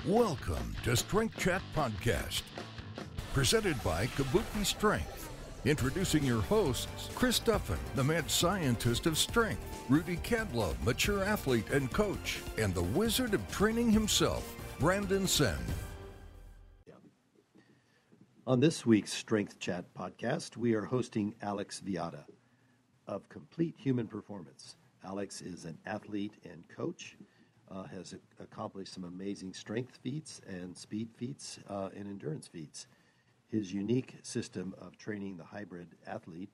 Welcome to Strength Chat Podcast, presented by Kabuki Strength. Introducing your hosts, Chris Duffin, the mad scientist of strength, Rudy Cadlow, mature athlete and coach, and the wizard of training himself, Brandon Sen. On this week's Strength Chat Podcast, we are hosting Alex Viada of Complete Human Performance. Alex is an athlete and coach, has accomplished some amazing strength feats and speed feats and endurance feats. His unique system of training the hybrid athlete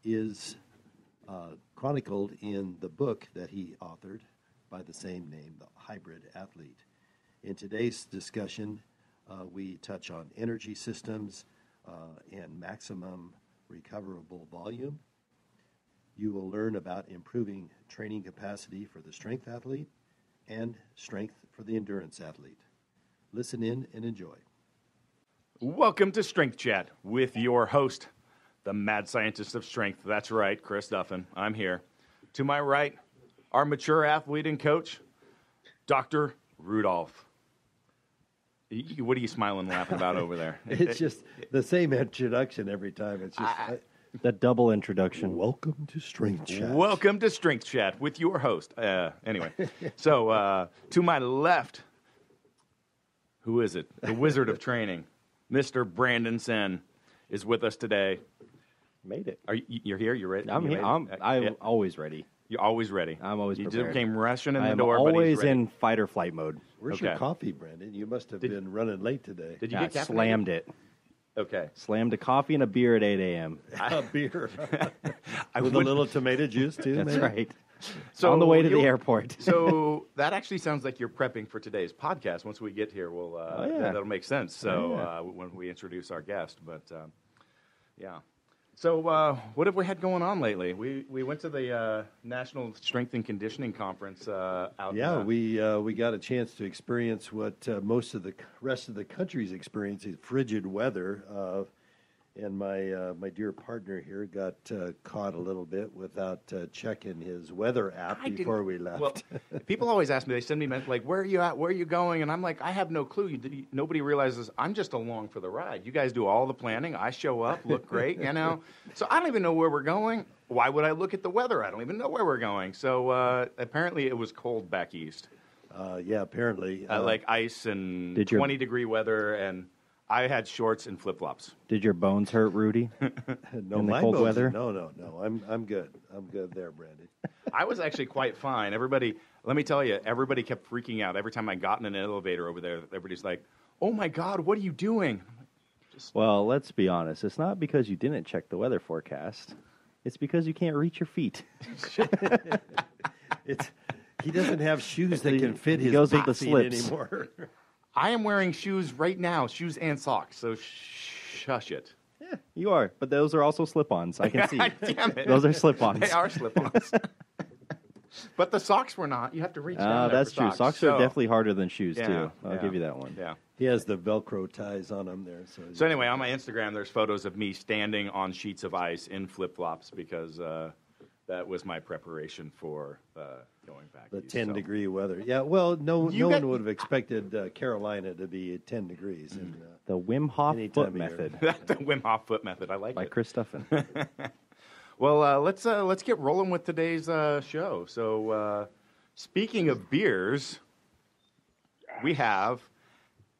is chronicled in the book that he authored by the same name, The Hybrid Athlete. In today's discussion, we touch on energy systems and maximum recoverable volume. You will learn about improving training capacity for the strength athlete and strength for the endurance athlete. Listen in and enjoy. Welcome to Strength Chat with your host, the mad scientist of strength. That's right, Chris Duffin. I'm here. To my right, our mature athlete and coach, Dr. Rudolph. What are you smiling and laughing about over there? It's just the same introduction every time. It's just the double introduction. Welcome to Strength Chat. Welcome to Strength Chat with your host. Anyway, so to my left, who is it? The wizard of training, Mr. Brandon Sen, is with us today. Made it. You're here? You're ready? I'm here. I'm always ready. You're always ready. I'm always prepared. You just came rushing in the I'm door, but always he's ready. in fight or flight mode. Where's your coffee, Brandon? You must have been running late today. Did you get caffeinated? Slammed it. Okay. Slammed a coffee and a beer at 8 a.m. A beer. With a little tomato juice, too? That's maybe? right. So on the way to the airport. So that actually sounds like you're prepping for today's podcast. Once we get here, we'll that'll make sense. So when we introduce our guest, but yeah. So what have we had going on lately? We went to the National Strength and Conditioning Conference out. Yeah, we got a chance to experience what most of the rest of the country's experiencing: frigid weather. And my dear partner here got caught a little bit without checking his weather app before we left. Well, people always ask me, they send me like, where are you at? Where are you going? And I'm like, I have no clue. Nobody realizes I'm just along for the ride. You guys do all the planning. I show up, look great, you know. So I don't even know where we're going. Why would I look at the weather? I don't even know where we're going. So apparently it was cold back east. Yeah, apparently. Like ice and 20-degree weather, and I had shorts and flip-flops. Did your bones hurt, Rudy? No, in the my cold bones, weather? No. I'm good. I'm good there, Brandon. I was actually quite fine. Everybody, let me tell you, everybody kept freaking out. Every time I got in an elevator over there, everybody's like, oh, my God, what are you doing? Well, let's be honest. It's not because you didn't check the weather forecast. It's because you can't reach your feet. He doesn't have shoes that can fit his goes big with the feet slips. anymore. I am wearing shoes right now, shoes and socks, so shush it. Yeah, you are. But those are also slip-ons. I can see. Damn it. Those are slip-ons. They are slip-ons. But the socks were not. You have to reach down there that's for true. Socks are So- definitely harder than shoes, Yeah, too. I'll yeah, give you that one. Yeah. He has the Velcro ties on him there. So anyway, on my Instagram, there's photos of me standing on sheets of ice in flip-flops because that was my preparation for going back. The east, 10-degree weather. Yeah, well, no one would have expected Carolina to be at 10 degrees. And, The Wim Hof Any foot time of year. method the Wim Hof foot method. I like by it. Chris Duffin. Well, let's get rolling with today's show. So, speaking of beers, we have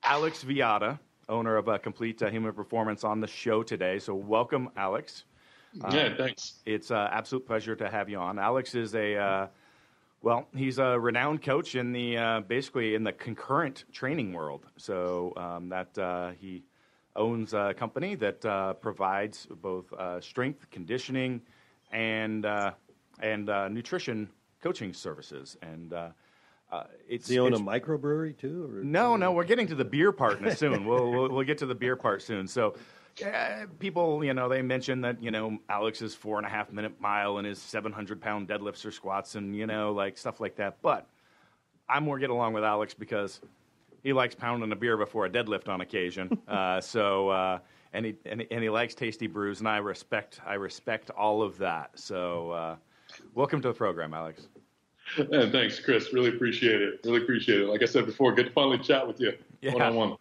Alex Viada, owner of Complete Human Performance, on the show today. So, welcome, Alex. Yeah, thanks. It's an absolute pleasure to have you on. Alex is he's a renowned coach in the basically in the concurrent training world. So he owns a company that provides both strength conditioning and nutrition coaching services. And does he own a microbrewery too? Or? No, we're getting to the beer part soon. We'll get to the beer part soon. So. People, they mention that, Alex's 4.5-minute mile and his 700-pound deadlifts or squats and, like stuff like that. But I more get along with Alex because he likes pounding a beer before a deadlift on occasion. And he likes tasty brews, and I respect all of that. So welcome to the program, Alex. Man, thanks, Chris. Really appreciate it. Really appreciate it. Like I said before, good to finally chat with you one-on-one.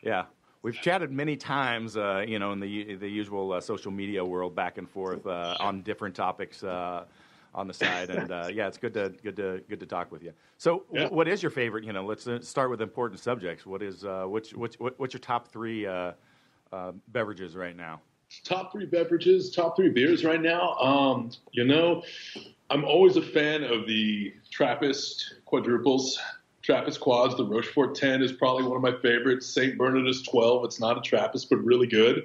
Yeah. We've chatted many times, in the usual social media world, back and forth on different topics on the side, and it's good to talk with you. So, what is your favorite? Let's start with important subjects. What is what's your top three beverages right now? Top three beverages, top three beers right now. I'm always a fan of the Trappist quadruples. Trappist quads, the Rochefort 10 is probably one of my favorites. St. Bernardus 12, it's not a Trappist, but really good.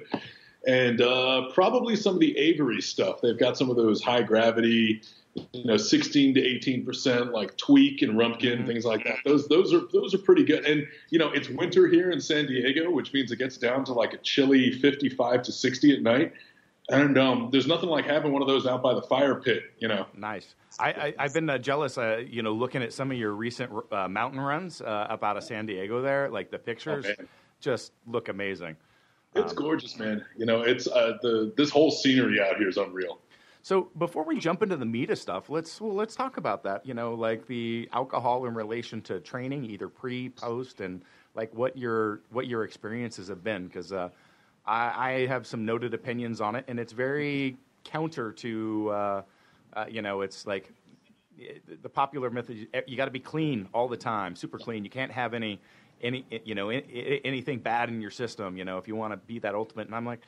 And probably some of the Avery stuff. They've got some of those high gravity, 16 to 18%, like Tweak and Rumpkin, things like that. Those are pretty good. And it's winter here in San Diego, which means it gets down to like a chilly 55 to 60 at night. And there's nothing like having one of those out by the fire pit, Nice. I've been jealous, looking at some of your recent mountain runs up out of San Diego there. Like the pictures just look amazing. It's gorgeous, man. It's this whole scenery out here is unreal. So before we jump into the meat of stuff, let's talk about that. Like the alcohol in relation to training, either pre, post, and like what your experiences have been, because I have some noted opinions on it, and it's very counter to, it's like the popular myth is you got to be clean all the time, super clean. You can't have anything bad in your system, if you want to be that ultimate. And I'm like,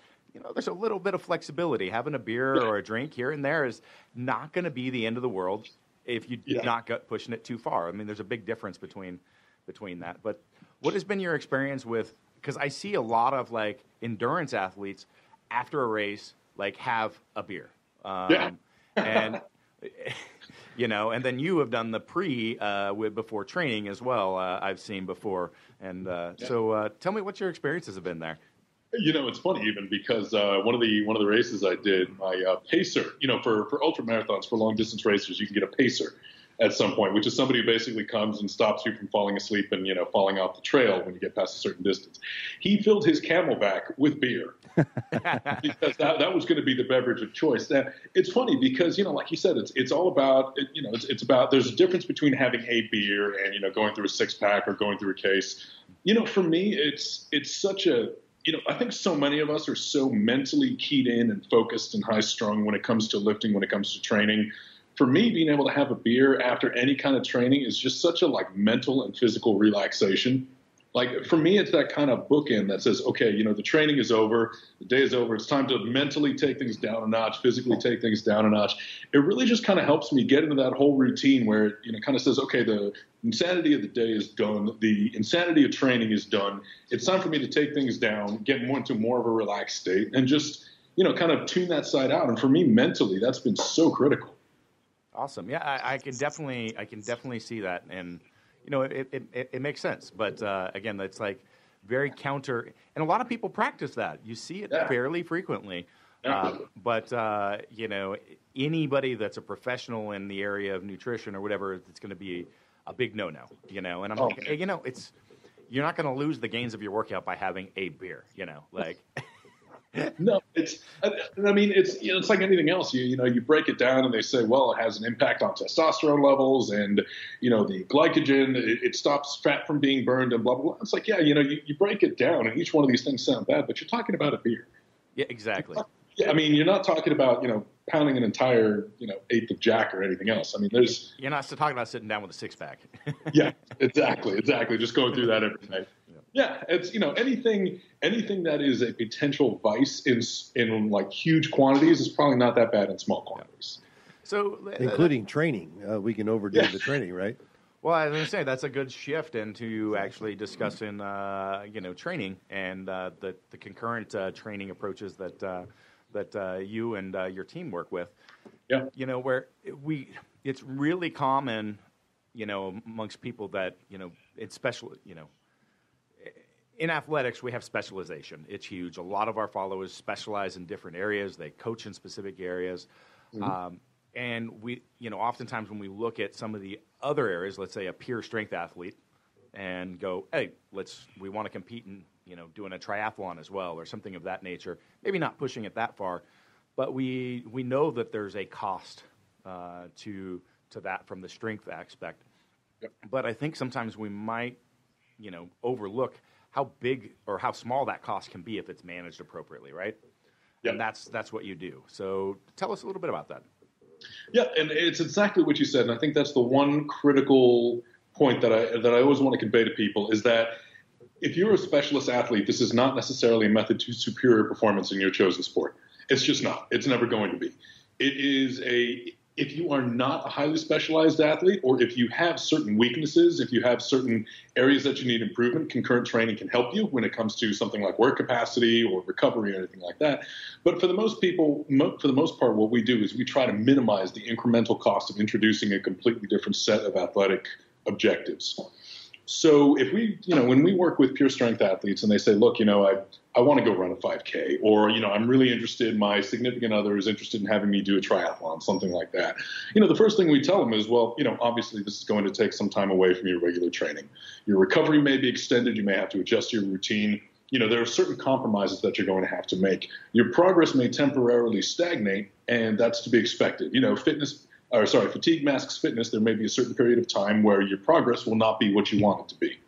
there's a little bit of flexibility. Having a beer or a drink here and there is not going to be the end of the world if you're not pushing it too far. I mean, there's a big difference between that. But what has been your experience with? Because I see a lot of like endurance athletes after a race like have a beer, and and then you have done the pre before training as well. I've seen before, and so tell me what your experiences have been there. It's funny even because one of the races I did, my pacer, for ultra marathons, for long distance racers, you can get a pacer at some point, which is somebody who basically comes and stops you from falling asleep and, falling off the trail when you get past a certain distance. He filled his Camelback with beer because that was going to be the beverage of choice. Now, it's funny because, like you said, it's all about, it's about, there's a difference between having a beer and, going through a 6-pack or going through a case. For me, it's such a, I think so many of us are so mentally keyed in and focused and high strung when it comes to lifting, when it comes to training. For me, being able to have a beer after any kind of training is just such a mental and physical relaxation. Like for me, it's that kind of bookend that says, okay, the training is over, the day is over. It's time to mentally take things down a notch, physically take things down a notch. It really just kind of helps me get into that whole routine where it, kind of says, okay, the insanity of the day is done. The insanity of training is done. It's time for me to take things down, get into more of a relaxed state and just, kind of tune that side out. And for me, mentally, that's been so critical. Awesome. Yeah, I can definitely see that, and it makes sense. But again, that's like very counter, and a lot of people practice that. You see it fairly frequently. But anybody that's a professional in the area of nutrition or whatever, it's going to be a big no-no. And I'm like, hey, it's you're not going to lose the gains of your workout by having a beer. No, it's like anything else. You break it down and they say, well, it has an impact on testosterone levels and, the glycogen, it stops fat from being burned and blah, blah, blah. It's like, you break it down and each one of these things sound bad, but you're talking about a beer. Yeah, exactly. You're not talking about, pounding an entire, eighth of Jack or anything else. You're not talking about sitting down with a 6-pack. Yeah, exactly. Just going through that every night. Yeah, it's anything that is a potential vice in like huge quantities is probably not that bad in small quantities. So, including training, we can overdo the training, right? Well, I was going to say that's a good shift into actually discussing, training and the concurrent training approaches that you and your team work with. Yeah, where it's really common, amongst people that it's special, in athletics, we have specialization. It's huge. A lot of our followers specialize in different areas. They coach in specific areas. Mm-hmm. And we, oftentimes when we look at some of the other areas, let's say a pure strength athlete, and go, hey, we want to compete in, doing a triathlon as well or something of that nature. Maybe not pushing it that far, but we know that there's a cost to to that from the strength aspect. Yep. But I think sometimes we might, overlook how big or how small that cost can be if it's managed appropriately, right? Yep. And that's what you do. So tell us a little bit about that. Yeah, and it's exactly what you said, and I think that's the one critical point that I always want to convey to people is that if you're a specialist athlete, this is not necessarily a method to superior performance in your chosen sport. It's just not. It's never going to be. It is if you are not a highly specialized athlete, or if you have certain weaknesses, if you have certain areas that you need improvement, concurrent training can help you when it comes to something like work capacity or recovery or anything like that. But for the most part, what we do is we try to minimize the incremental cost of introducing a completely different set of athletic objectives. So if we, when we work with pure strength athletes and they say, look, I want to go run a 5K, or, I'm really interested, my significant other is interested in having me do a triathlon, something like that. The first thing we tell them is, well, obviously this is going to take some time away from your regular training. Your recovery may be extended. You may have to adjust your routine. There are certain compromises that you're going to have to make. Your progress may temporarily stagnate, and that's to be expected. Fatigue masks fitness. There may be a certain period of time where your progress will not be what you want it to be.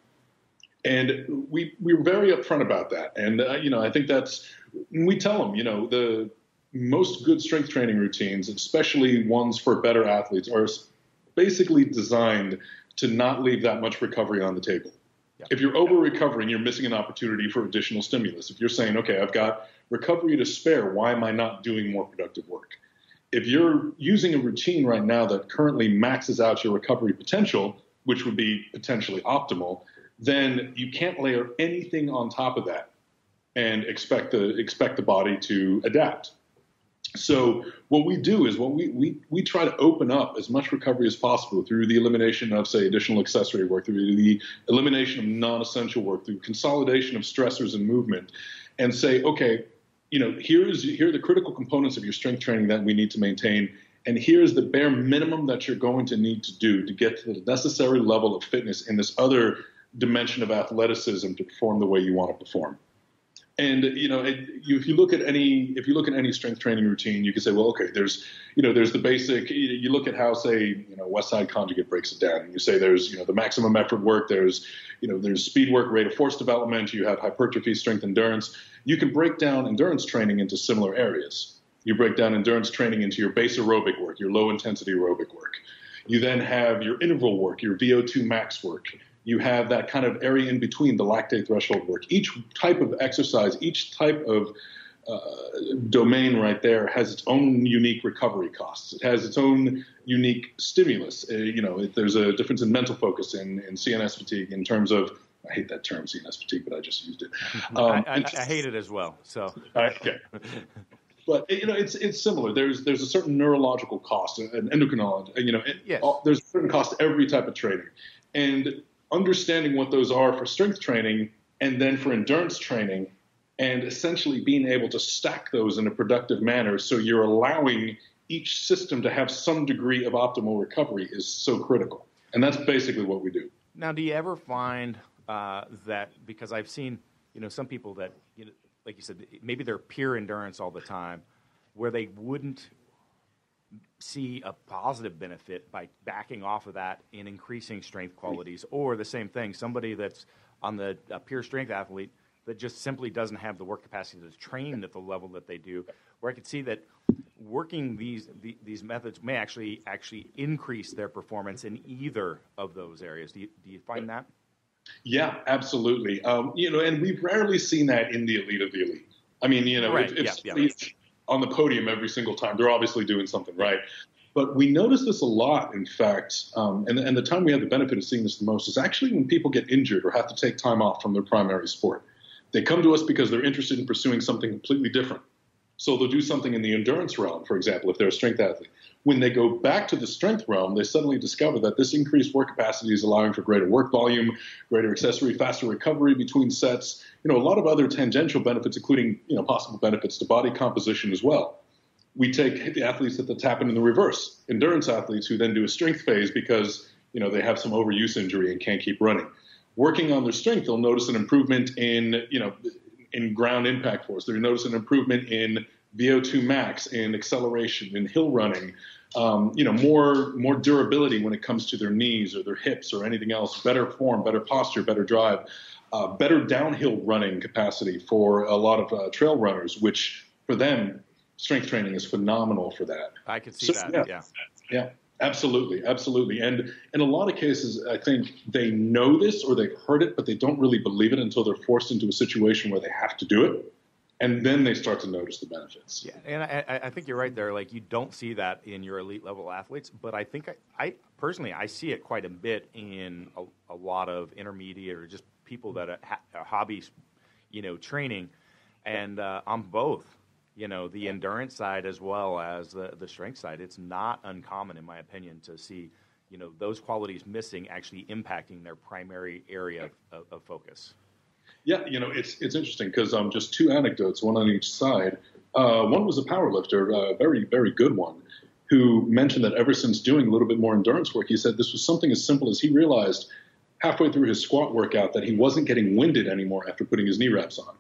And we're very upfront about that. And, I think we tell them, the most good strength training routines, especially ones for better athletes, are basically designed to not leave that much recovery on the table. Yeah. If you're over-recovering, you're missing an opportunity for additional stimulus. If you're saying, okay, I've got recovery to spare, why am I not doing more productive work? If you're using a routine right now that currently maxes out your recovery potential, which would be potentially optimal, then you can't layer anything on top of that and expect the body to adapt. So what we do is we try to open up as much recovery as possible through the elimination of, say, additional accessory work, through the elimination of non-essential work, through consolidation of stressors and movement, and say, okay, here are the critical components of your strength training that we need to maintain, and here's the bare minimum that you're going to need to do to get to the necessary level of fitness in this other dimension of athleticism to perform the way you want to perform. And if you look at any strength training routine, you can say, well, okay, there's the basic. You look at how, say, West Side Conjugate breaks it down, and you say there's the maximum effort work, there's speed work, rate of force development, you have hypertrophy, strength, endurance. You can break down endurance training into similar areas. You break down endurance training into your base aerobic work, your low intensity aerobic work. You then have your interval work, your VO2 max work. You have that kind of area in between, the lactate threshold work. Each type of exercise, each type of domain right there has its own unique recovery costs. It has its own unique stimulus. There's a difference in mental focus in CNS fatigue in terms of, I hate that term, CNS fatigue, but I just used it. I hate it as well. So okay. But it's similar. There's a certain neurological cost, an endocrinology. Yes. There's a certain cost to every type of training, and understanding what those are for strength training and then for endurance training, and essentially being able to stack those in a productive manner so you're allowing each system to have some degree of optimal recovery is so critical. And that's basically what we do. Now, do you ever find that, because I've seen, some people that, like you said, maybe they're pure endurance all the time, where they wouldn't see a positive benefit by backing off of that and increasing strength qualities, or the same thing, somebody that's on the pure strength athlete that just simply doesn't have the work capacity to train at the level that they do, where I could see that working these methods may actually increase their performance in either of those areas. Do you find that? Yeah, absolutely. And we've rarely seen that in the elite of the elite. I mean, right. if somebody's on the podium every single time, they're obviously doing something right. But we notice this a lot, in fact, and the time we have the benefit of seeing this the most is actually when people get injured or have to take time off from their primary sport. They come to us because they're interested in pursuing something completely different. So they'll do something in the endurance realm, for example, if they're a strength athlete. When they go back to the strength realm, they suddenly discover that this increased work capacity is allowing for greater work volume, greater accessory, faster recovery between sets, a lot of other tangential benefits, including, possible benefits to body composition as well. We take the athletes that happen in the reverse, endurance athletes who then do a strength phase because, they have some overuse injury and can't keep running. Working on their strength, they'll notice an improvement in ground impact force. They'll notice an improvement in VO2 max, in acceleration, in hill running. more durability when it comes to their knees or their hips or anything else, better form, better posture, better drive, better downhill running capacity for a lot of trail runners, which for them, strength training is phenomenal for that. I could see that, Yeah, absolutely, absolutely. And in a lot of cases, I think they know this or they've heard it, but they don't really believe it until they're forced into a situation where they have to do it. And then they start to notice the benefits. Yeah, and I think you're right there. Like, you don't see that in your elite level athletes, but I think I personally, I see it quite a bit in a lot of intermediate or just people that are hobbies, training, and on both, the endurance side as well as the strength side. It's not uncommon, in my opinion, to see, those qualities missing actually impacting their primary area of focus. Yeah, it's interesting because just two anecdotes, one on each side. One was a power lifter, a very, very good one, who mentioned that ever since doing a little bit more endurance work, he said this was something as simple as he realized halfway through his squat workout that he wasn't getting winded anymore after putting his knee wraps on,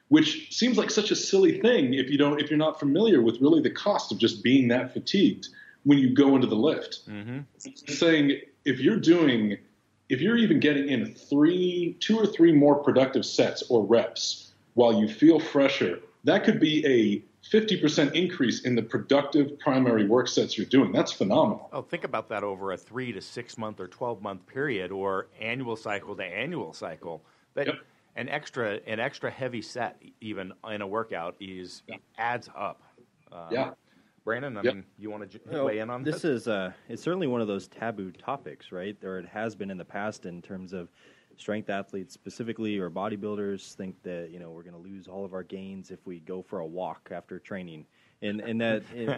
which seems like such a silly thing if you're not familiar with really the cost of just being that fatigued when you go into the lift. Mm-hmm. Saying if you're even getting in 2 or 3 more productive sets or reps while you feel fresher, that could be a 50% increase in the productive primary work sets you're doing. That's phenomenal. Oh, think about that over a 3 to 6 month or 12-month period, or annual cycle to annual cycle. That an extra heavy set even in a workout adds up. Brandon, I mean, you want to weigh in on this? This is it's certainly one of those taboo topics, right? Or it has been in the past in terms of strength athletes specifically, or bodybuilders think that we're going to lose all of our gains if we go for a walk after training, and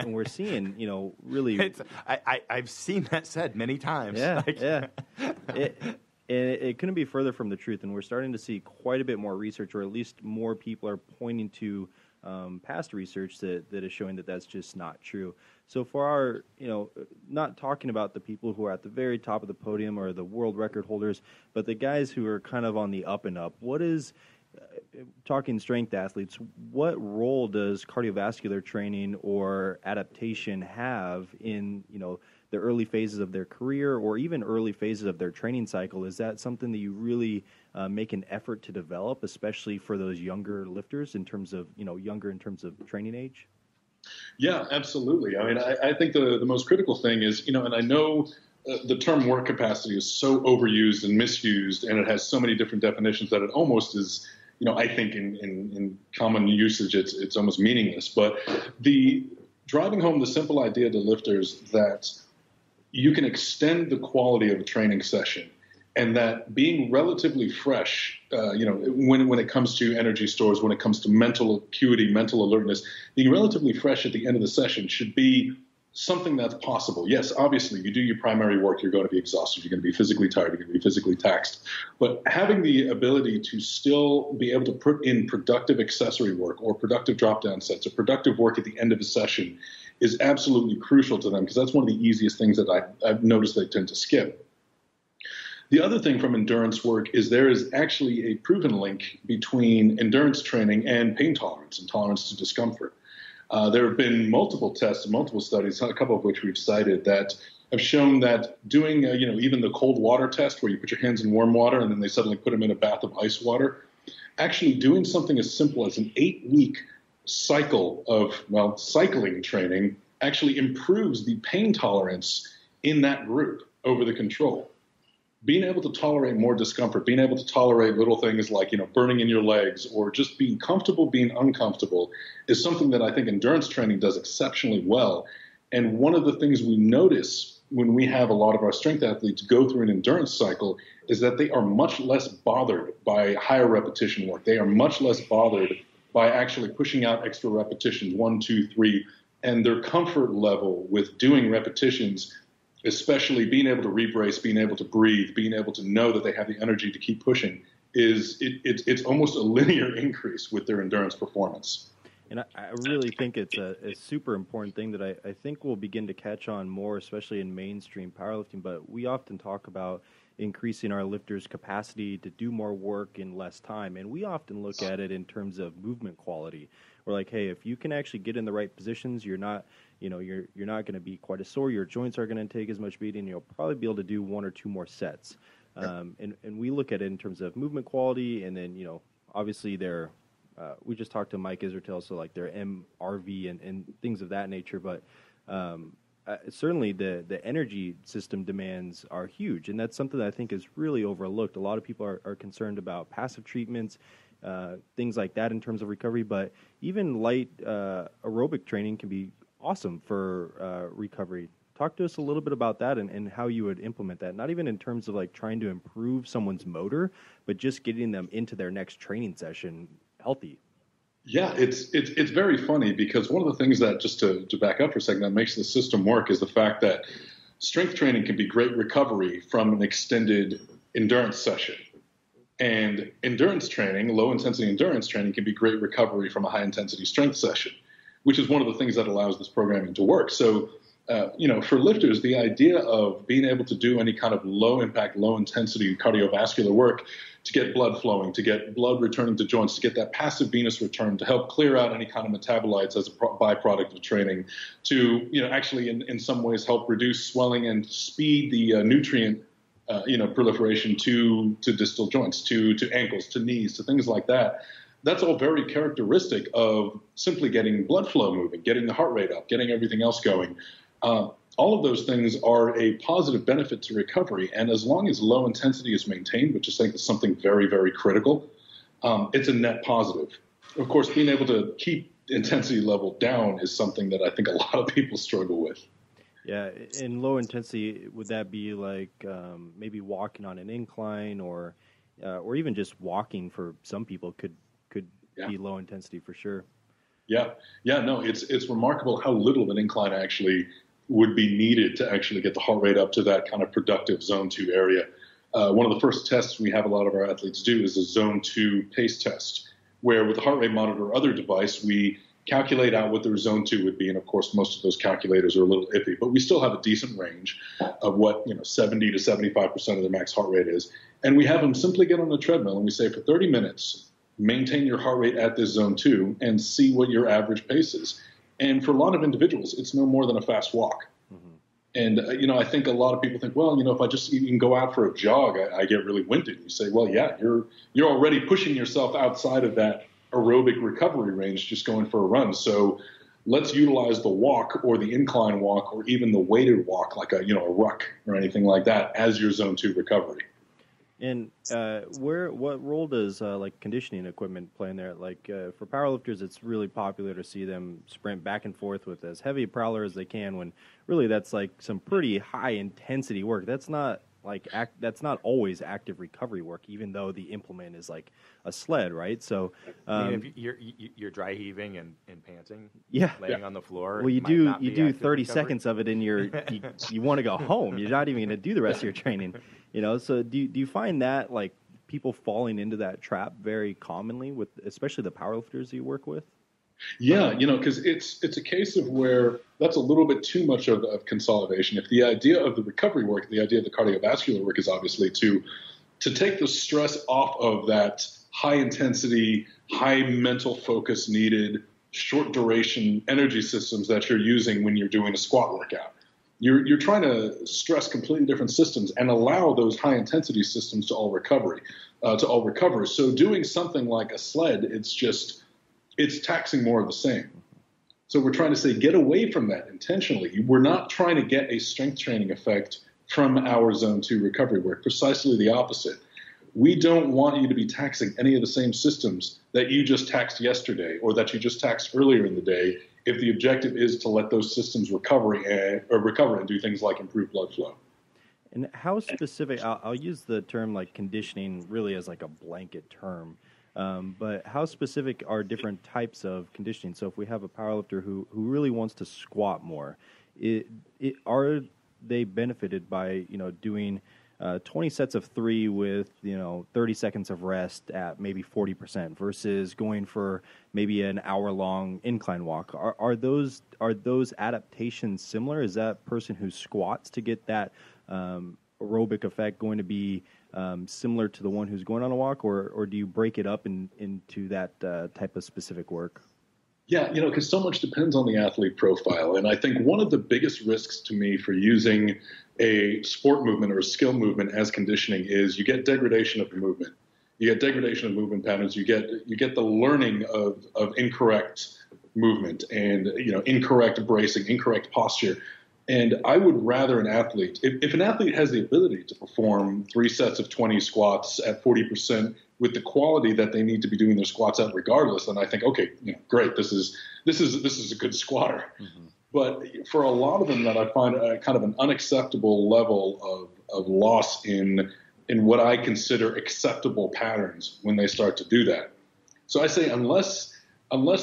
we're seeing really. I've seen that said many times. Yeah, It couldn't be further from the truth, and we're starting to see quite a bit more research, or at least more people are pointing to past research that is showing that that's just not true. So for our, not talking about the people who are at the very top of the podium or the world record holders, but the guys who are kind of on the up and up, what is, talking strength athletes, what role does cardiovascular training or adaptation have in, the early phases of their career or even early phases of their training cycle? Is that something that you really make an effort to develop, especially for those younger lifters in terms of, younger in terms of training age? Yeah, absolutely. I mean, I think the most critical thing is, and I know the term work capacity is so overused and misused, and it has so many different definitions that it almost is, I think in common usage, it's almost meaningless. But the driving home the simple idea to lifters that you can extend the quality of a training session, and that being relatively fresh, when it comes to energy stores, when it comes to mental acuity, mental alertness, being relatively fresh at the end of the session should be something that's possible. Yes, obviously, you do your primary work, you're going to be exhausted, you're going to be physically tired, you're going to be physically taxed. But having the ability to still be able to put in productive accessory work or productive drop-down sets or productive work at the end of a session is absolutely crucial to them, because that's one of the easiest things that I've noticed they tend to skip. The other thing from endurance work is there is actually a proven link between endurance training and pain tolerance and tolerance to discomfort. There have been multiple tests, multiple studies, a couple of which we've cited, that have shown that doing, even the cold water test where you put your hands in warm water and then they suddenly put them in a bath of ice water, actually doing something as simple as an 8-week cycle of, cycling training actually improves the pain tolerance in that group over the control. Being able to tolerate more discomfort, being able to tolerate little things like, burning in your legs, or just being comfortable being uncomfortable, is something that I think endurance training does exceptionally well. And one of the things we notice when we have a lot of our strength athletes go through an endurance cycle is that they are much less bothered by higher repetition work. They are much less bothered by actually pushing out extra repetitions, 1, 2, 3, and their comfort level with doing repetitions, especially being able to rebrace, being able to breathe, being able to know that they have the energy to keep pushing, it's almost a linear increase with their endurance performance. And I really think it's a super important thing that I think we'll begin to catch on more, especially in mainstream powerlifting. But we often talk about, increasing our lifters' capacity to do more work in less time. And we often look at it in terms of movement quality. We're like, hey, if you can actually get in the right positions, you're not going to be quite as sore. Your joints are going to take as much beating. You'll probably be able to do one or two more sets. And we look at it in terms of movement quality, and then obviously we just talked to Mike Israel, so like their MRV and things of that nature. But certainly the energy system demands are huge, and that's something that I think is really overlooked. A lot of people are concerned about passive treatments, things like that in terms of recovery, but even light aerobic training can be awesome for recovery. Talk to us a little bit about that and how you would implement that, not even in terms of like trying to improve someone's motor, but just getting them into their next training session healthy. Yeah, it's very funny because one of the things that, just to back up for a second, that makes the system work is the fact that strength training can be great recovery from an extended endurance session. And endurance training, low-intensity endurance training, can be great recovery from a high-intensity strength session, which is one of the things that allows this programming to work. So, for lifters, the idea of being able to do any kind of low-impact, low-intensity cardiovascular work to get blood flowing, to get blood returning to joints, to get that passive venous return, to help clear out any kind of metabolites as a byproduct of training, to actually in some ways help reduce swelling and speed the nutrient proliferation to distal joints, to ankles, to knees, to things like that. That's all very characteristic of simply getting blood flow moving, getting the heart rate up, getting everything else going. All of those things are a positive benefit to recovery, and as long as low intensity is maintained, which I think is something very, very critical, it's a net positive. Of course, being able to keep intensity level down is something that I think a lot of people struggle with. Yeah, in low intensity, would that be like maybe walking on an incline, or even just walking for some people could be low intensity for sure? Yeah, no, it's remarkable how little of an incline actually would be needed to actually get the heart rate up to that kind of productive zone 2 area. One of the first tests we have a lot of our athletes do is a zone 2 pace test, where with the heart rate monitor or other device, we calculate out what their zone 2 would be. And of course, most of those calculators are a little iffy, but we still have a decent range of what 70 to 75% of their max heart rate is. And we have them simply get on the treadmill and we say for 30 minutes, maintain your heart rate at this zone 2 and see what your average pace is. And for a lot of individuals, it's no more than a fast walk. Mm-hmm. And, I think a lot of people think, well, if I just even go out for a jog, I get really winded. You say, well, yeah, you're already pushing yourself outside of that aerobic recovery range just going for a run. So let's utilize the walk or the incline walk or even the weighted walk, like a ruck or anything like that as your zone 2 recovery. And what role does like conditioning equipment play in there? Like for powerlifters, it's really popular to see them sprint back and forth with as heavy a prowler as they can, when really that's like some pretty high intensity work. That's not always active recovery work, even though the implement is like a sled, right? So if you're dry heaving and panting, laying on the floor. Well, you do 30 seconds of it, and you want to go home. You're not even going to do the rest of your training, So do you find that like people falling into that trap very commonly with especially the powerlifters you work with? Yeah, because it's a case of where that's a little bit too much of consolidation. If the idea of the recovery work, the idea of the cardiovascular work is obviously to take the stress off of that high intensity, high mental focus needed, short duration energy systems that you're using when you're doing a squat workout. You're trying to stress completely different systems and allow those high intensity systems to all recover. So doing something like a sled, it's taxing more of the same. So we're trying to say, get away from that intentionally. We're not trying to get a strength training effect from our zone 2 recovery work, precisely the opposite. We don't want you to be taxing any of the same systems that you just taxed yesterday or that you just taxed earlier in the day, if the objective is to let those systems recover and do things like improve blood flow. And how specific, I'll use the term like conditioning really as like a blanket term. But how specific are different types of conditioning? So if we have a powerlifter who really wants to squat more, are they benefited by doing 20 sets of 3 with 30 seconds of rest at maybe 40% versus going for maybe an hour-long incline walk? Are those adaptations similar? Is that person who squats to get that aerobic effect going to be similar to the one who's going on a walk, or do you break it up into that type of specific work? Yeah, because so much depends on the athlete profile. And I think one of the biggest risks to me for using a sport movement or a skill movement as conditioning is you get degradation of the movement. You get degradation of movement patterns. You get the learning of incorrect movement and incorrect bracing, incorrect posture. And I would rather an athlete, if an athlete has the ability to perform 3 sets of 20 squats at 40% with the quality that they need to be doing their squats at regardless, then I think, okay, great, this is a good squatter. Mm-hmm. But for a lot of them that I find kind of an unacceptable level of loss in what I consider acceptable patterns when they start to do that. So I say unless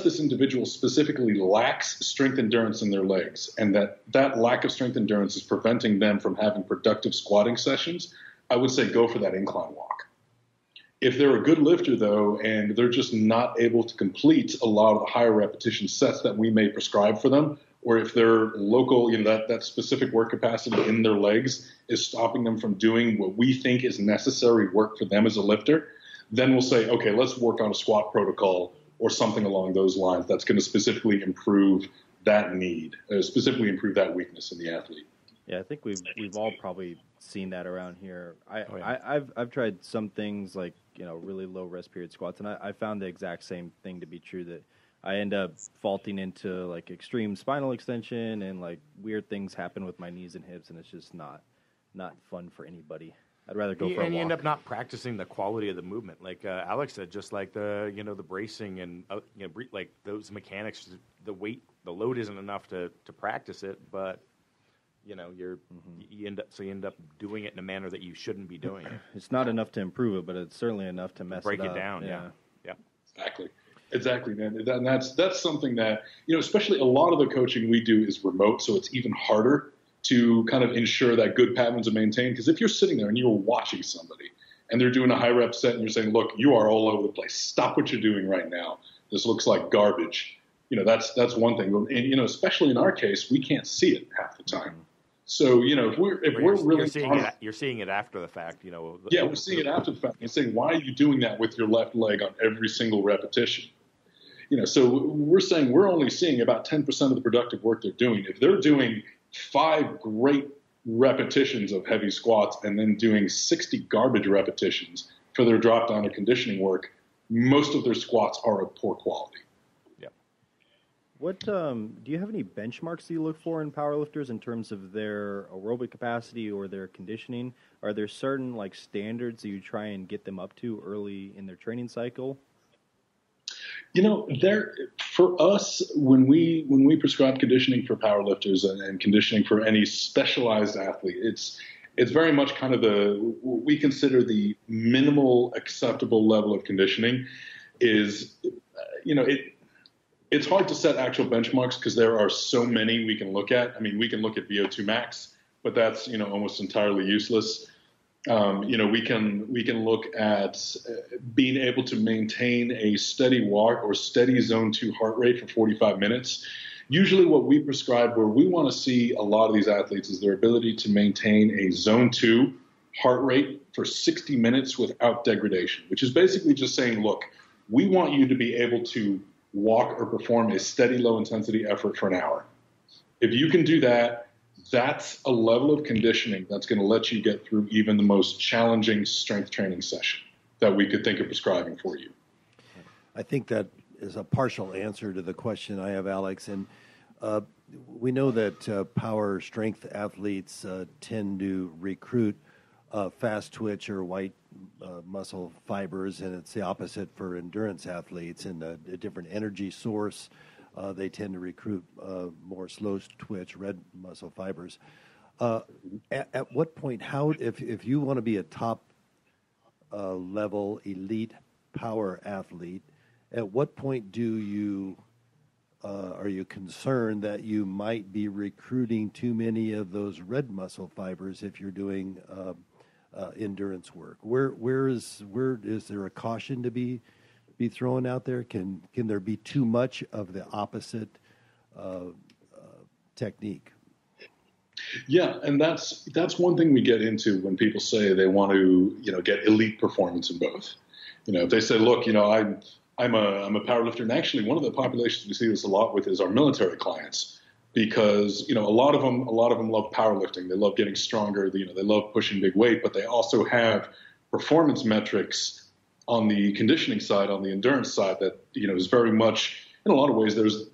this individual specifically lacks strength endurance in their legs and that lack of strength endurance is preventing them from having productive squatting sessions, I would say go for that incline walk. If they're a good lifter, though, and they're just not able to complete a lot of the higher repetition sets that we may prescribe for them, or if their local, that specific work capacity in their legs is stopping them from doing what we think is necessary work for them as a lifter, then we'll say, okay, let's work on a squat protocol or something along those lines that's going to specifically improve that need, specifically improve that weakness in the athlete. Yeah, I think we've all probably seen that around here. I've tried some things like really low rest period squats, and I found the exact same thing to be true, that I end up faulting into like extreme spinal extension and like weird things happen with my knees and hips, and it's just not fun for anybody. I'd rather go for a walk. And you end up not practicing the quality of the movement, like Alex said. Just like the the bracing and like those mechanics, the weight, the load isn't enough to practice it, but you end up doing it in a manner that you shouldn't be doing it. It's not enough to improve it, but it's certainly enough to mess break it up. Break it down. Yeah. Exactly, man. And that's something that especially a lot of the coaching we do is remote, so it's even harder to kind of ensure that good patterns are maintained. Because if you're sitting there and you're watching somebody and they're doing a high rep set and you're saying, look, you are all over the place. Stop what you're doing right now. This looks like garbage. That's one thing. And, especially in our case, we can't see it half the time. So, if we're really you're seeing it after the fact, Yeah, we're seeing it after the fact. You're saying, why are you doing that with your left leg on every single repetition? So we're saying we're only seeing about 10% of the productive work they're doing. If they're doing 5 great repetitions of heavy squats and then doing 60 garbage repetitions for their drop down or conditioning work, most of their squats are of poor quality. Yeah. What do you have any benchmarks that you look for in powerlifters in terms of their aerobic capacity or their conditioning? Are there certain standards that you try and get them up to early in their training cycle? For us, when we prescribe conditioning for powerlifters and conditioning for any specialized athlete, it's very much kind of what we consider the minimal acceptable level of conditioning is, it's hard to set actual benchmarks because there are so many we can look at. I mean, we can look at VO2 max, but that's, almost entirely useless. We can look at being able to maintain a steady walk or steady zone 2 heart rate for 45 minutes. Usually what we prescribe where we want to see a lot of these athletes is their ability to maintain a zone 2 heart rate for 60 minutes without degradation, which is basically just saying, look, we want you to be able to walk or perform a steady low intensity effort for an hour. If you can do that, that's a level of conditioning that's going to let you get through even the most challenging strength training session that we could think of prescribing for you. I think that is a partial answer to the question I have, Alex. And we know that power strength athletes tend to recruit fast twitch or white muscle fibers, and it's the opposite for endurance athletes. And a different energy source, they tend to recruit more slow twitch red muscle fibers. At what point, if you want to be a top level elite power athlete, at what point are you concerned that you might be recruiting too many of those red muscle fibers if you're doing endurance work? Where is there a caution to be thrown out there? Can there be too much of the opposite technique? Yeah, and that's one thing we get into when people say they want to, get elite performance in both. If they say, look, I'm a powerlifter, and actually one of the populations we see this a lot with is our military clients, because a lot of them love powerlifting. They love getting stronger. They love pushing big weight, but they also have performance metrics on the conditioning side, on the endurance side, that is very much, in a lot of ways, there's,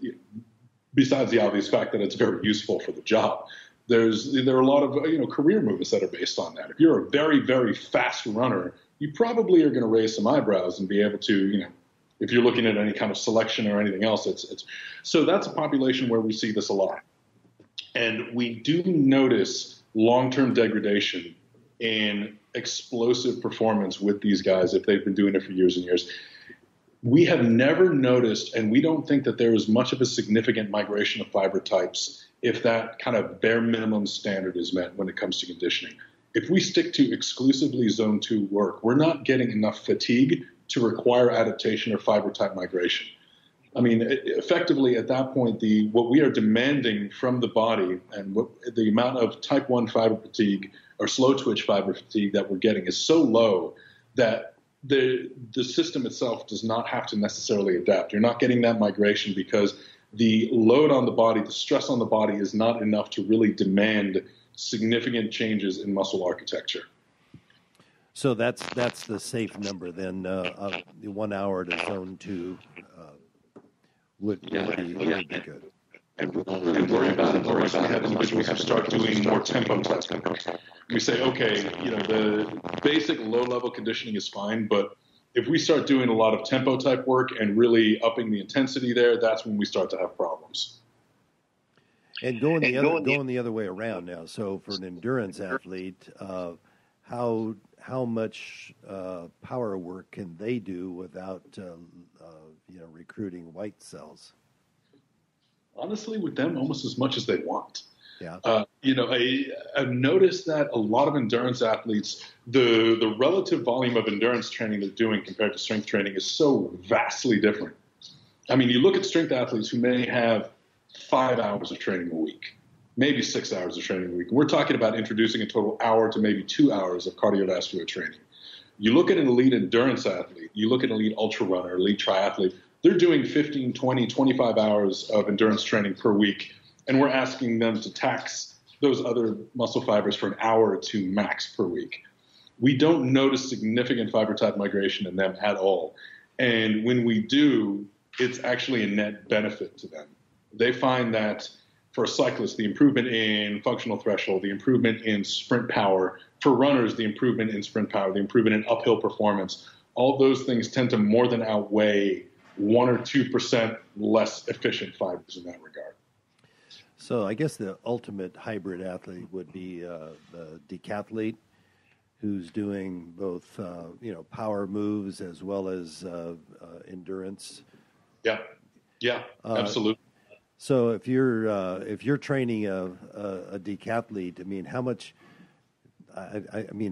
besides the obvious fact that it's very useful for the job, there are a lot of career movements that are based on that. If you're a very, very fast runner, you probably are going to raise some eyebrows and be able to, if you're looking at any kind of selection or anything else, so that's a population where we see this a lot. And we do notice long-term degradation in explosive performance with these guys if they've been doing it for years and years. We have never noticed, and we don't think that there is much of a significant migration of fiber types if that kind of bare minimum standard is met when it comes to conditioning. If we stick to exclusively zone 2 work, we're not getting enough fatigue to require adaptation or fiber type migration. I mean, effectively at that point, what we are demanding from the body and the amount of type 1 fiber fatigue or slow twitch fiber fatigue that we're getting is so low that the system itself does not have to necessarily adapt. You're not getting that migration because the load on the body, the stress on the body is not enough to really demand significant changes in muscle architecture. So that's the safe number then. 1 hour to zone 2 would be good. And worry about it. We have individuals who start doing more tempo testing. We say, okay, the basic low-level conditioning is fine, but if we start doing a lot of tempo type work and really upping the intensity there, that's when we start to have problems. And going the other way around now. So for an endurance athlete, how much power work can they do without recruiting white cells? Honestly, with them, almost as much as they want. Yeah. I've noticed that a lot of endurance athletes, the relative volume of endurance training they're doing compared to strength training is so vastly different. I mean, you look at strength athletes who may have 5 hours of training a week, maybe 6 hours of training a week. We're talking about introducing a total hour to maybe 2 hours of cardiovascular training. You look at an elite endurance athlete, you look at an elite ultra runner, elite triathlete, they're doing 15, 20, 25 hours of endurance training per week, and we're asking them to tax those other muscle fibers for an hour or two max per week. We don't notice significant fiber type migration in them at all. And when we do, it's actually a net benefit to them. They find that for a cyclist, the improvement in functional threshold, the improvement in sprint power, for runners, the improvement in sprint power, the improvement in uphill performance, all those things tend to more than outweigh 1 or 2% less efficient fibers in that regard. So I guess the ultimate hybrid athlete would be the decathlete, who's doing both power moves as well as endurance. Yeah, absolutely. So if you're training a decathlete,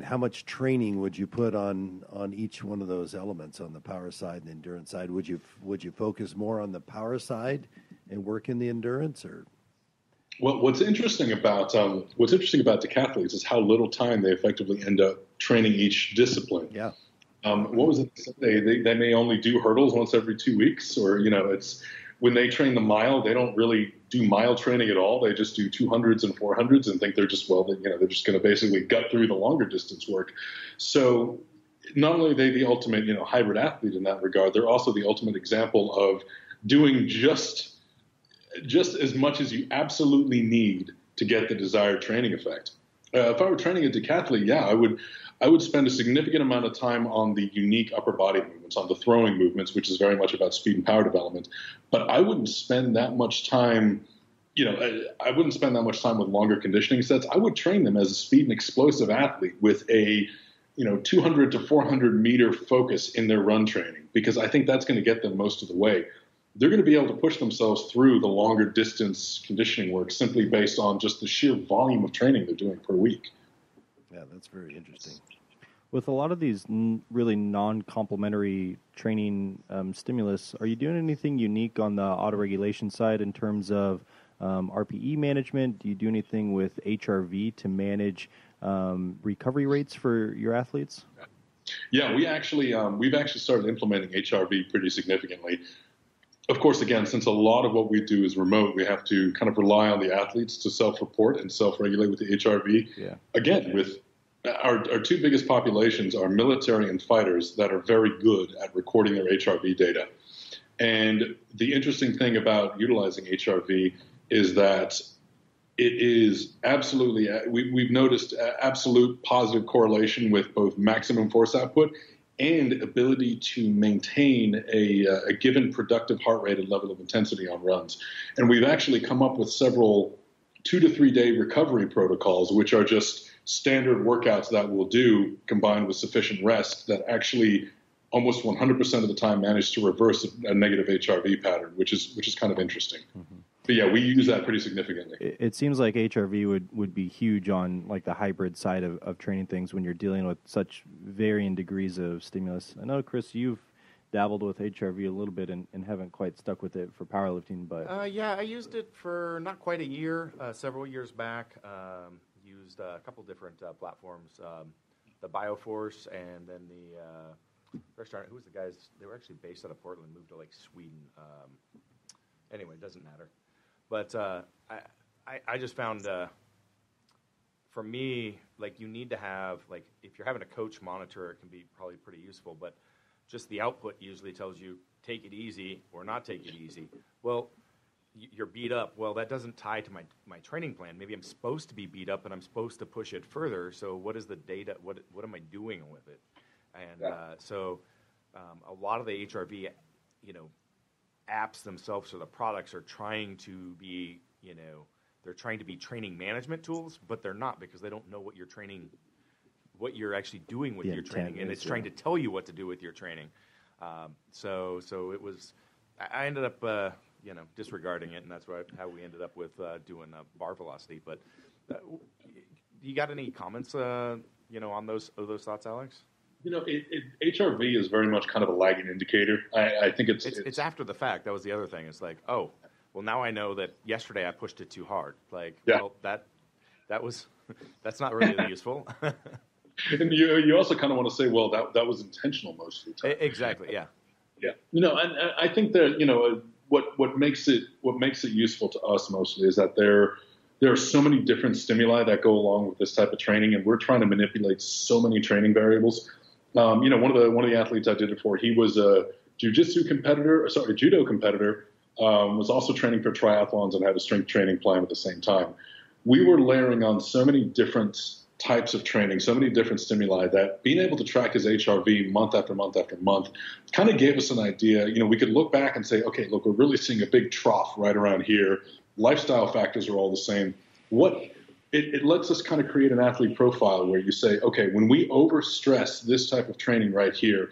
how much training would you put on each one of those elements, on the power side and the endurance side? Would you focus more on the power side and work in the endurance, or? Well, what's interesting about decathletes is how little time they effectively end up training each discipline. Yeah. What was it they may only do hurdles once every 2 weeks, or it's when they train the mile, they don't really do mile training at all. They just do 200s and 400s and think they're just they're just going to basically gut through the longer distance work. So not only are they the ultimate hybrid athlete in that regard, they're also the ultimate example of doing just as much as you absolutely need to get the desired training effect. If I were training a decathlete, I would spend a significant amount of time on the unique upper body movements, on the throwing movements, which is very much about speed and power development. But I wouldn't spend that much time, I wouldn't spend that much time with longer conditioning sets. I would train them as a speed and explosive athlete with a 200 to 400 meter focus in their run training, because I think that's going to get them most of the way. They're going to be able to push themselves through the longer distance conditioning work simply based on just the sheer volume of training they're doing per week. Yeah, that's very interesting. With a lot of these really non-complementary training stimulus, are you doing anything unique on the autoregulation side in terms of RPE management? Do you do anything with HRV to manage recovery rates for your athletes? Yeah, we've actually started implementing HRV pretty significantly. Of course, again, since a lot of what we do is remote, we have to kind of rely on the athletes to self-report and self-regulate with the HRV. Yeah. Again, with our two biggest populations are military and fighters that are very good at recording their HRV data. And the interesting thing about utilizing HRV is that it is absolutely, we've noticed absolute positive correlation with both maximum force output and ability to maintain a given productive heart rate and level of intensity on runs. And we've actually come up with several 2 to 3 day recovery protocols, which are just standard workouts that we'll do combined with sufficient rest that actually almost 100% of the time manage to reverse a negative HRV pattern, which is kind of interesting. Mm-hmm. But yeah, we use that pretty significantly. It seems like HRV would be huge on like the hybrid side of training things when you're dealing with such varying degrees of stimulus. I know, Chris, you've dabbled with HRV a little bit and haven't quite stuck with it for powerlifting, but yeah, I used it for not quite a year, several years back. Used a couple different platforms, the Bioforce and then the restaurant. Who was the guys? They were actually based out of Portland, moved to like Sweden. Anyway, it doesn't matter. But I just found, for me, like you need to have, like if you're having a coach monitor, it can be probably pretty useful. But just the output usually tells you take it easy or not take it easy. Well, you're beat up. Well, that doesn't tie to my training plan. Maybe I'm supposed to be beat up and I'm supposed to push it further. So what is the data? What am I doing with it? And so a lot of the HRV, apps themselves or the products are trying to be, they're trying to be training management tools, but they're not because they don't know what you're training, what you're actually doing with your training, and it's trying to tell you what to do with your training. So it was, I ended up, disregarding it, and that's how we ended up with doing bar velocity. But you got any comments, on those thoughts, Alex? HRV is very much kind of a lagging indicator. I think it's after the fact. That was the other thing. It's like, oh, well, now I know that yesterday I pushed it too hard. Like, well, that's not really useful. And you also kind of want to say, well, that was intentional most of the time. Exactly. Yeah. Yeah. And I think that what makes it useful to us mostly is that there are so many different stimuli that go along with this type of training, and we're trying to manipulate so many training variables. One of the athletes I did it for, he was a judo competitor, was also training for triathlons and had a strength training plan at the same time. We were layering on so many different types of training, so many different stimuli that being able to track his HRV month after month after month kind of gave us an idea. We could look back and say, okay, look, we're really seeing a big trough right around here. Lifestyle factors are all the same. It lets us kind of create an athlete profile where you say, okay, when we overstress this type of training right here,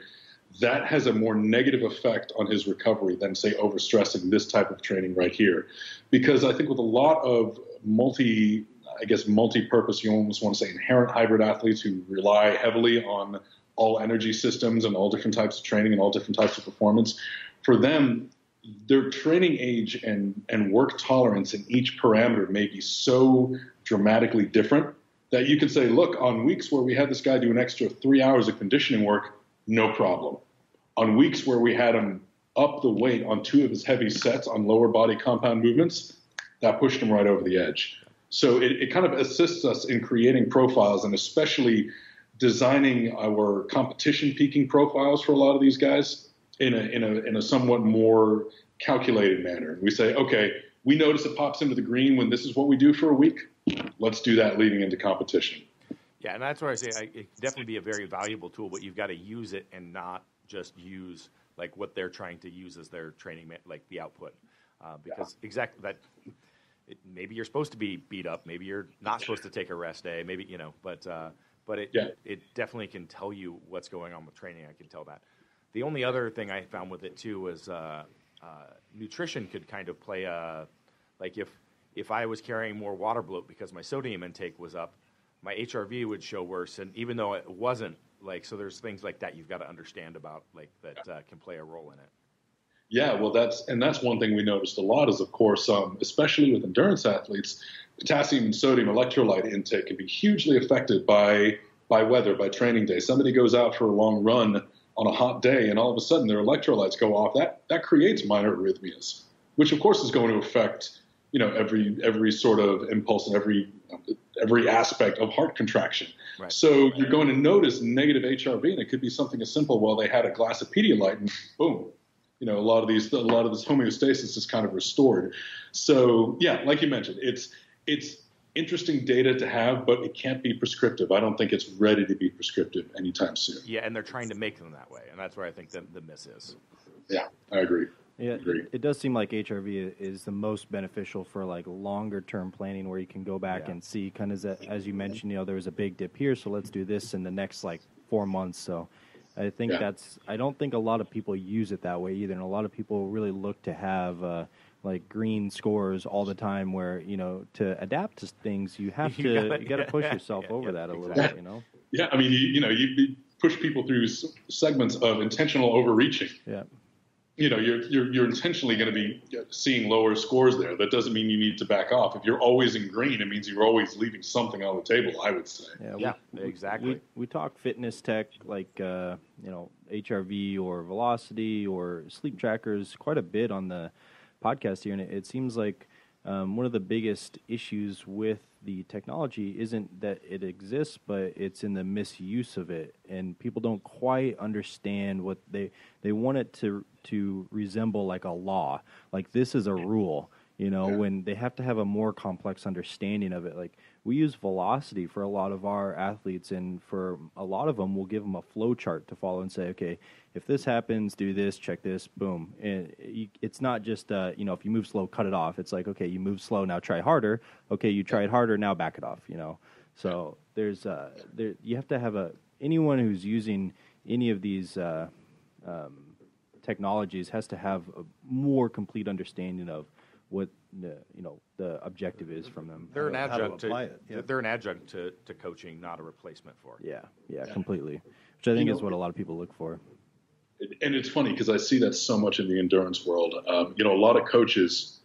that has a more negative effect on his recovery than, say, overstressing this type of training right here. Because I think with a lot of multi-purpose, you almost want to say inherent hybrid athletes who rely heavily on all energy systems and all different types of training and all different types of performance, for them, their training age and work tolerance in each parameter may be so dramatically different that you can say, look, on weeks where we had this guy do an extra 3 hours of conditioning work, no problem. On weeks where we had him up the weight on 2 of his heavy sets on lower body compound movements, that pushed him right over the edge. So it kind of assists us in creating profiles and especially designing our competition peaking profiles for a lot of these guys in a somewhat more calculated manner. We say, okay, we notice it pops into the green when this is what we do for a week. Let's do that leading into competition. Yeah, and that's where I say it can definitely be a very valuable tool, but you've got to use it and not just use like what they're trying to use as their training, like the output, because exactly that. Maybe you're supposed to be beat up. Maybe you're not supposed to take a rest day. Maybe but it definitely can tell you what's going on with training. I can tell that. The only other thing I found with it too was nutrition could kind of play like if I was carrying more water bloat because my sodium intake was up, my HRV would show worse. And even though it wasn't, like, so there's things like that you've got to understand about, like, that can play a role in it. Yeah, well, that's one thing we noticed a lot is, of course, especially with endurance athletes, potassium and sodium electrolyte intake can be hugely affected by weather, by training day. Somebody goes out for a long run on a hot day, and all of a sudden their electrolytes go off. That creates minor arrhythmias, which of course is going to affect every sort of impulse and every aspect of heart contraction. Right. So you're going to notice negative HRV, and it could be something as simple. Well, they had a glass of Pedialyte, and boom. A lot of this homeostasis is kind of restored. So yeah, like you mentioned, it's interesting data to have, but it can't be prescriptive. I don't think it's ready to be prescriptive anytime soon. Yeah, and they're trying to make them that way, and that's where I think the miss is. Yeah, I agree. Yeah, it does seem like HRV is the most beneficial for like longer term planning, where you can go back and see kind of as you mentioned, there was a big dip here, so let's do this in the next like 4 months. So I think I don't think a lot of people use it that way either, and a lot of people really look to have like green scores all the time, where to adapt to things you have to you got to push yourself over that a little bit. Yeah, I mean you push people through segments of intentional overreaching. Yeah. You're intentionally going to be seeing lower scores there. That doesn't mean you need to back off. If you're always in green, it means you're always leaving something on the table, I would say. Yeah, exactly. We talk fitness tech like HRV or velocity or sleep trackers quite a bit on the podcast here, and it seems like one of the biggest issues with the technology isn't that it exists, but it's in the misuse of it, and people don't quite understand what they want it to resemble like a law, like this is a rule, when they have to have a more complex understanding of it. Like we use velocity for a lot of our athletes, and for a lot of them, we'll give them a flow chart to follow and say, okay, if this happens, do this, check this, boom. And it's not just, if you move slow, cut it off. It's like, okay, you move slow, now try harder. Okay, you tried harder, now back it off, So there's, you have to have anyone who's using any of these technologies has to have a more complete understanding of what the objective is from them. They're an adjunct They're an adjunct to coaching, not a replacement for it. Yeah, completely. Which I think is what a lot of people look for. And it's funny because I see that so much in the endurance world. A lot of coaches,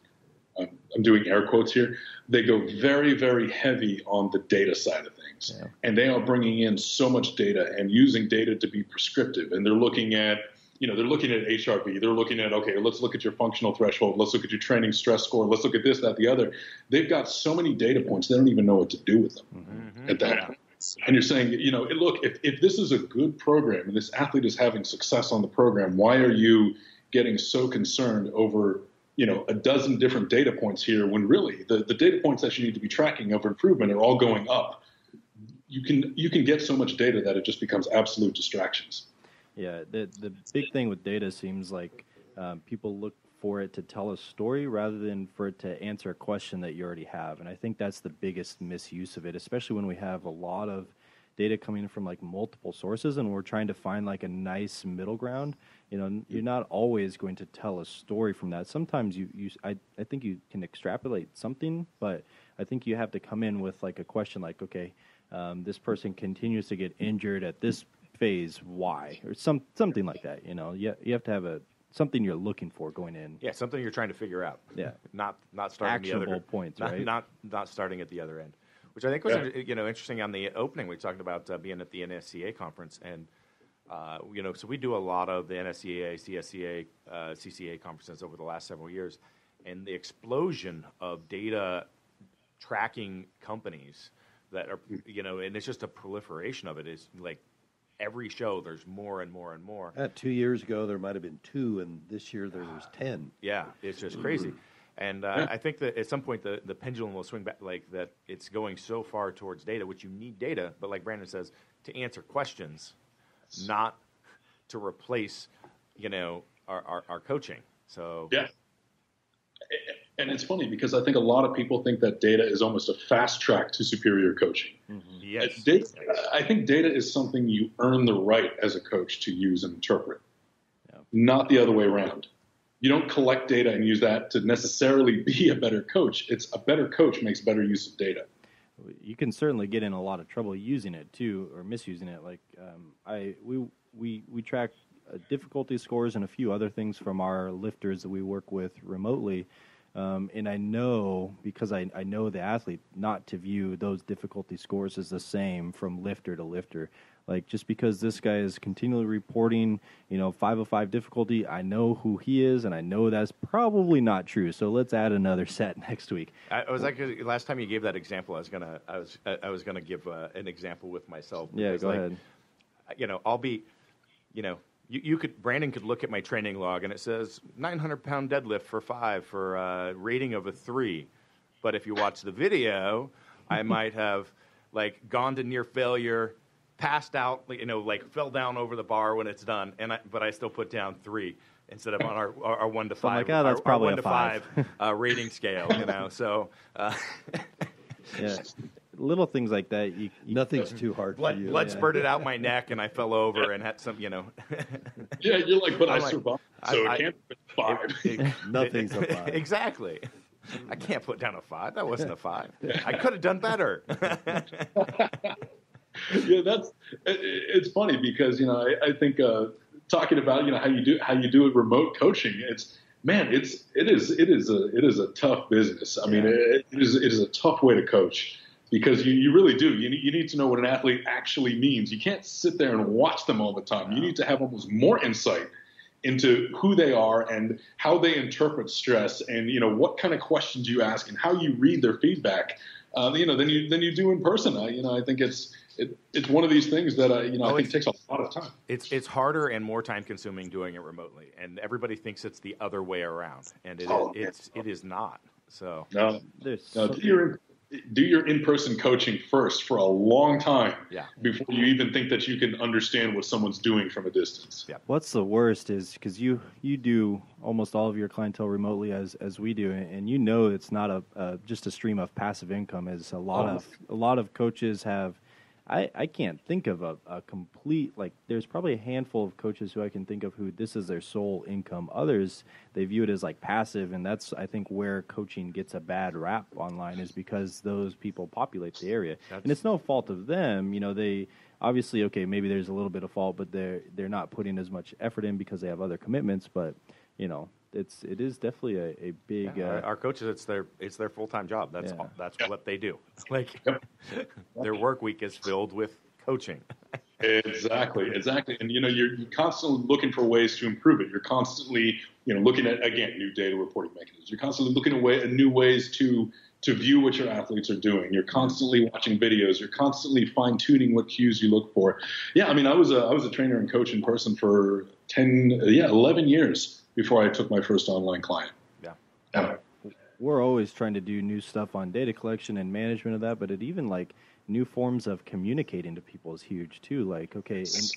I'm doing air quotes here, they go very, very heavy on the data side of things. Yeah. And they are bringing in so much data and using data to be prescriptive. And they're looking at HRV. They're looking at, okay, let's look at your functional threshold. Let's look at your training stress score. Let's look at this, that, the other. They've got so many data points, they don't even know what to do with them at that point. And you're saying, look, if this is a good program and this athlete is having success on the program, why are you getting so concerned over, a dozen different data points here when really the data points that you need to be tracking of improvement are all going up? You can get so much data that it just becomes absolute distractions. Yeah, the big thing with data seems like people look for it to tell a story rather than for it to answer a question that you already have. And I think that's the biggest misuse of it, especially when we have a lot of data coming from like multiple sources and we're trying to find like a nice middle ground. You're not always going to tell a story from that. Sometimes I think you can extrapolate something, but I think you have to come in with like a question like, okay, this person continues to get injured at this phase, why? Or something like that, You have to have something you're looking for going in. Yeah, something you're trying to figure out. Yeah. Not starting actionable the other points, right? Not starting at the other end. Which I think was interesting on the opening. We talked about being at the NSCA conference, and so we do a lot of the NSCA, CSCA, CCA conferences over the last several years, and the explosion of data tracking companies that are and it's just a proliferation of it is like every show there's more and more and more. 2 years ago there might have been 2, and this year there was 10. Yeah, it's just crazy. And I think that at some point the pendulum will swing back, like that it's going so far towards data, which you need data, but like Brandon says, to answer questions, not to replace, our coaching. So yeah. And it's funny because I think a lot of people think that data is almost a fast track to superior coaching. Mm-hmm. Yes. I think data is something you earn the right as a coach to use and interpret, not the other way around. You don't collect data and use that to necessarily be a better coach. It's a better coach makes better use of data. You can certainly get in a lot of trouble using it too, or misusing it. Like we track difficulty scores and a few other things from our lifters that we work with remotely. And I know, because I know the athlete, not to view those difficulty scores as the same from lifter to lifter. Like, just because this guy is continually reporting, 505 difficulty, I know who he is, and I know that's probably not true. So let's add another set next week. I was actually, last time you gave that example, I was gonna give an example with myself. Yeah, go ahead. I'll be, Brandon could look at my training log and it says 900-pound deadlift for 5 for a rating of a 3. But if you watch the video, I might have gone to near failure, passed out, fell down over the bar when it's done, but I still put down 3 instead of on our 1 to 5. So I'm like, that's probably our 1 a to 5 rating scale. So. Yeah. Little things like that. Nothing's too hard for you. Blood spurted out my neck, and I fell over and had some, Yeah, you're like, but I survived, so it can't be 5. Nothing's a 5. Exactly. I can't put down a 5. That wasn't a 5. I could have done better. Yeah, it's funny because I think talking about how you do it remote coaching, it is a tough business. I mean, it is a tough way to coach. Because you really do. You need to know what an athlete actually means. You can't sit there and watch them all the time. You need to have almost more insight into who they are and how they interpret stress and, what kind of questions you ask and how you read their feedback, than you do in person. I think it's one of these things that, I think takes a lot of time. It's harder and more time consuming doing it remotely. And everybody thinks it's the other way around. And it is not. So do your in-person coaching first for a long time before you even think that you can understand what someone's doing from a distance. Yeah. What's the worst is because you do almost all of your clientele remotely as we do, and it's not just a stream of passive income. As a lot of coaches have. I can't think of a complete, there's probably a handful of coaches who I can think of who this is their sole income. Others, they view it as passive, and that's, I think, where coaching gets a bad rap online is because those people populate the area. And it's no fault of them. They obviously, maybe there's a little bit of fault, but they're not putting as much effort in because they have other commitments, but, it is definitely a big. Our coaches, it's their full-time job. That's what they do. Their work week is filled with coaching. Exactly, and you're constantly looking for ways to improve it. You're constantly looking at, again, new data reporting mechanisms. You're constantly looking at new ways to view what your athletes are doing. You're constantly watching videos. You're constantly fine-tuning what cues you look for. Yeah, I mean, I was a trainer and coach in person for 11 years before I took my first online client. Yeah. We're always trying to do new stuff on data collection and management of that, but it even new forms of communicating to people is huge too.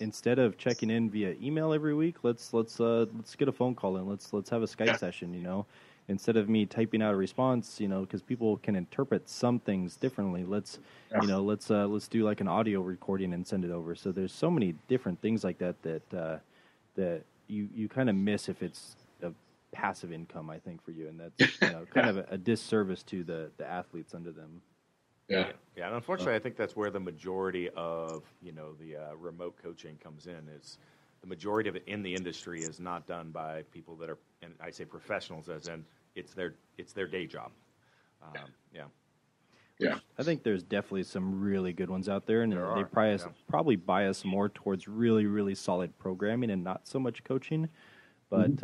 Instead of checking in via email every week, let's get a phone call in. Let's have a Skype session. Instead of me typing out a response, because people can interpret some things differently. Let's do an audio recording and send it over. So there's so many different things like that you kind of miss if it's a passive income, I think, for you, and that's kind of a disservice to the athletes under them. Yeah, and unfortunately, I think that's where the majority of the remote coaching comes in. Is the majority of it in the industry is not done by people that are, and I say professionals, as in it's their day job. Yeah. I think there's definitely some really good ones out there, and they probably bias more towards really, really solid programming and not so much coaching. But,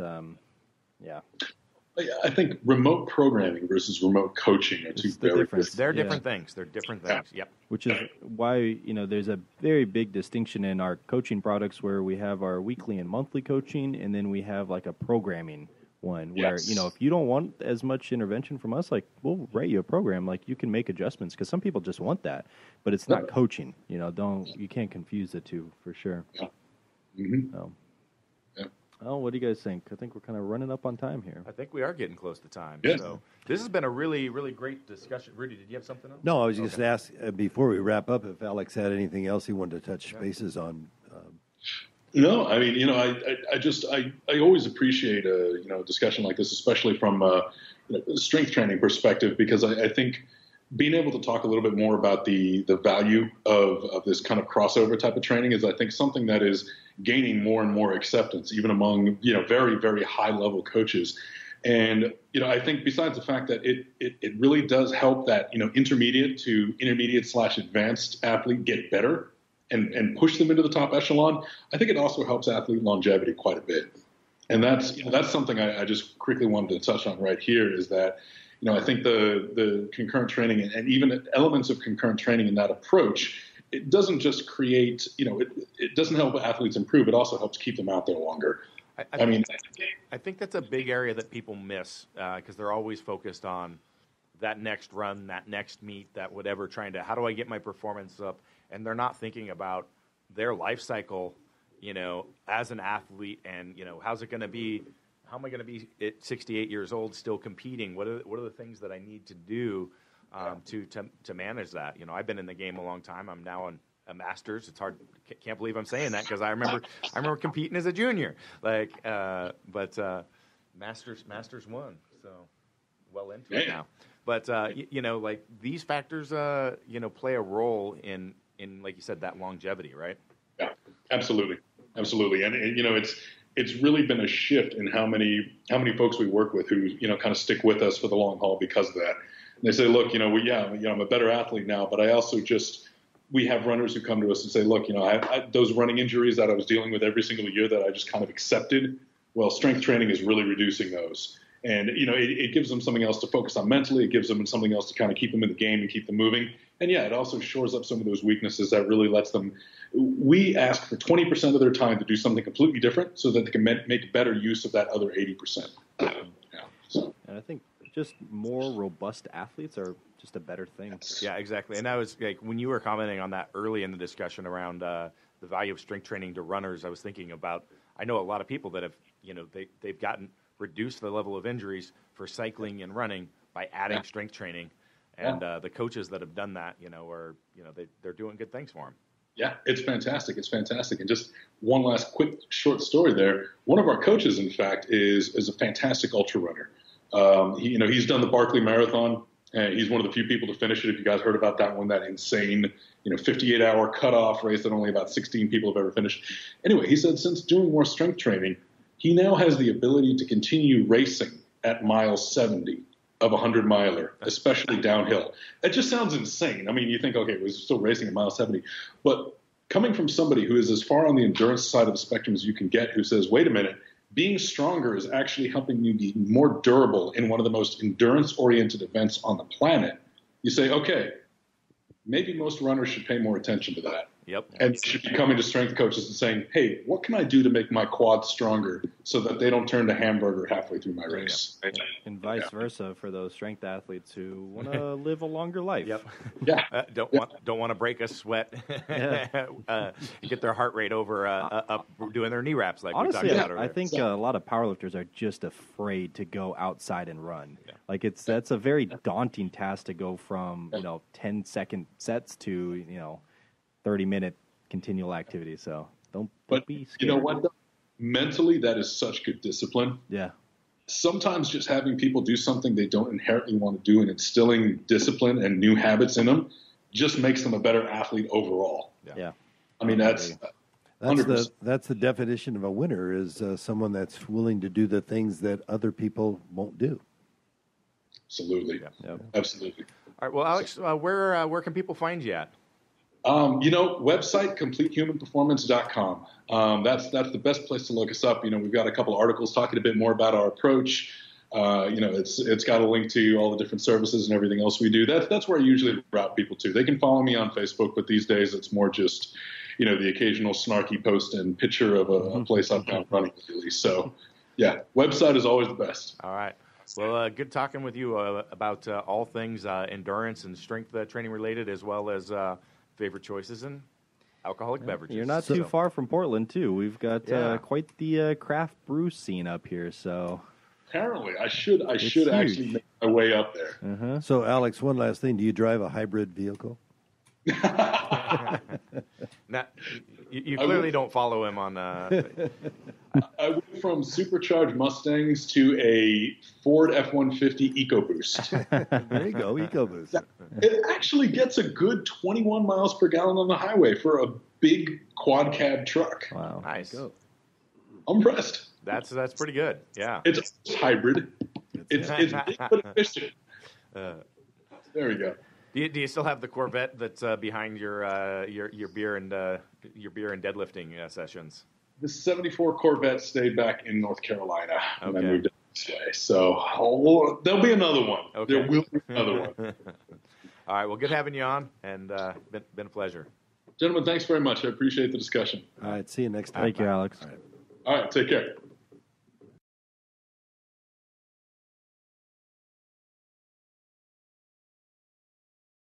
I think remote programming versus remote coaching are two very different. They're different things. They're different things. Yep. Which is why, there's a very big distinction in our coaching products where we have our weekly and monthly coaching, and then we have a programming one where, if you don't want as much intervention from us, we'll write you a program, you can make adjustments, because some people just want that, but it's not coaching. You can't confuse the two for sure. Yeah. Mm-hmm. Oh, what do you guys think? I think we're kind of running up on time here. I think we are getting close to time. Yeah. So this has been a really, really great discussion. Rudy, did you have something else? No, I was just going to ask before we wrap up if Alex had anything else he wanted to touch bases on. No, I mean, I always appreciate a discussion like this, especially from a strength training perspective, because I think being able to talk a little bit more about the value of this kind of crossover type of training is, I think, something that is gaining more and more acceptance, even among, very, very high level coaches. And, I think besides the fact that it really does help that, intermediate to intermediate/advanced athlete get better and push them into the top echelon, I think it also helps athlete longevity quite a bit. And that's something I just quickly wanted to touch on right here is that, I think the concurrent training and even elements of concurrent training in that approach, it doesn't just create, it doesn't help athletes improve. It also helps keep them out there longer. I think that's a big area that people miss because they're always focused on that next run, that next meet, that whatever, how do I get my performance up? And they're not thinking about their life cycle, as an athlete and, how's it going to be? How am I going to be at 68 years old still competing? What are the things that I need to do to manage that? I've been in the game a long time. I'm now on a master's. It's hard. Can't believe I'm saying that because I remember competing as a junior. But masters won, so well into it now. But like these factors, play a role in like you said, that longevity, right? Yeah, absolutely, and it's really been a shift in how many folks we work with who kind of stick with us for the long haul because of that. And they say, look, I'm a better athlete now, but I also we have runners who come to us and say, look, I those running injuries that I was dealing with every single year that I just kind of accepted. Well, strength training is really reducing those. And, it gives them something else to focus on mentally. It gives them something else to kind of keep them in the game and keep them moving. And, yeah, it also shores up some of those weaknesses that really lets them – we ask for 20% of their time to do something completely different so that they can make better use of that other 80%. And I think just more robust athletes are just a better thing. Yeah, exactly. And I was like, when you were commenting on that early in the discussion around the value of strength training to runners, I was thinking about – I know a lot of people that have – they've gotten – reduce the level of injuries for cycling and running by adding strength training, and the coaches that have done that, they're doing good things for them. Yeah, it's fantastic. And just one last quick short story there. One of our coaches, in fact, is a fantastic ultra runner. He's done the Barkley Marathon. He's one of the few people to finish it. If you guys heard about that one, that insane, 58-hour cutoff race that only about 16 people have ever finished. Anyway, he said since doing more strength training, he now has the ability to continue racing at mile 70 of a 100-miler, especially downhill. It just sounds insane. I mean, you think, okay, we're still racing at mile 70. But coming from somebody who is as far on the endurance side of the spectrum as you can get, who says, wait a minute, being stronger is actually helping you be more durable in one of the most endurance-oriented events on the planet, you say, okay, maybe most runners should pay more attention to that. Yep. And should be coming to strength coaches and saying, hey, what can I do to make my quads stronger so that they don't turn to hamburger halfway through my race? Yep. And vice versa for those strength athletes who want to live a longer life. Yep. Yeah. Don't want to break a sweat. Get their heart rate over up doing their knee wraps like honestly, we talked about I think a lot of powerlifters are just afraid to go outside and run. Yeah. Like that's a very daunting task to go from 10-second sets to 30-minute continual activity. So don't be scared. You know what? Mentally, that is such good discipline. Yeah. Sometimes just having people do something they don't inherently want to do and instilling discipline and new habits in them just makes them a better athlete overall. Yeah. I mean, that's 100%. That's the definition of a winner is someone that's willing to do the things that other people won't do. Absolutely. Yeah. Absolutely. All right. Well, Alex, where can people find you at? Website, CompleteHumanPerformance.com. That's the best place to look us up. We've got a couple articles talking a bit more about our approach. It's got a link to all the different services and everything else we do. That's where I usually route people to. They can follow me on Facebook, but these days it's more just, the occasional snarky post and picture of a place I've been running lately. So, yeah, website is always the best. All right. Well, good talking with you about all things endurance and strength training related, as well as favorite choices in alcoholic beverages. You're not too far from Portland, too. We've got quite the craft brew scene up here. So apparently, I should actually make my way up there. Uh-huh. So, Alex, one last thing: do you drive a hybrid vehicle? Now, You clearly don't follow him on. I went from supercharged Mustangs to a Ford F-150 EcoBoost. There you go, EcoBoost. It actually gets a good 21 miles per gallon on the highway for a big quad cab truck. Wow, nice. I'm impressed. That's pretty good. Yeah, it's hybrid. It's big but efficient. There we go. Do you still have the Corvette that's behind your beer and deadlifting sessions? The '74 Corvette stayed back in North Carolina when I Okay. moved out this way. So there'll be another one. Okay. There will be another one. All right. Well, good having you on, and been a pleasure. Gentlemen, thanks very much. I appreciate the discussion. All right, see you next time. Thank you, Alex. All right. All right, take care.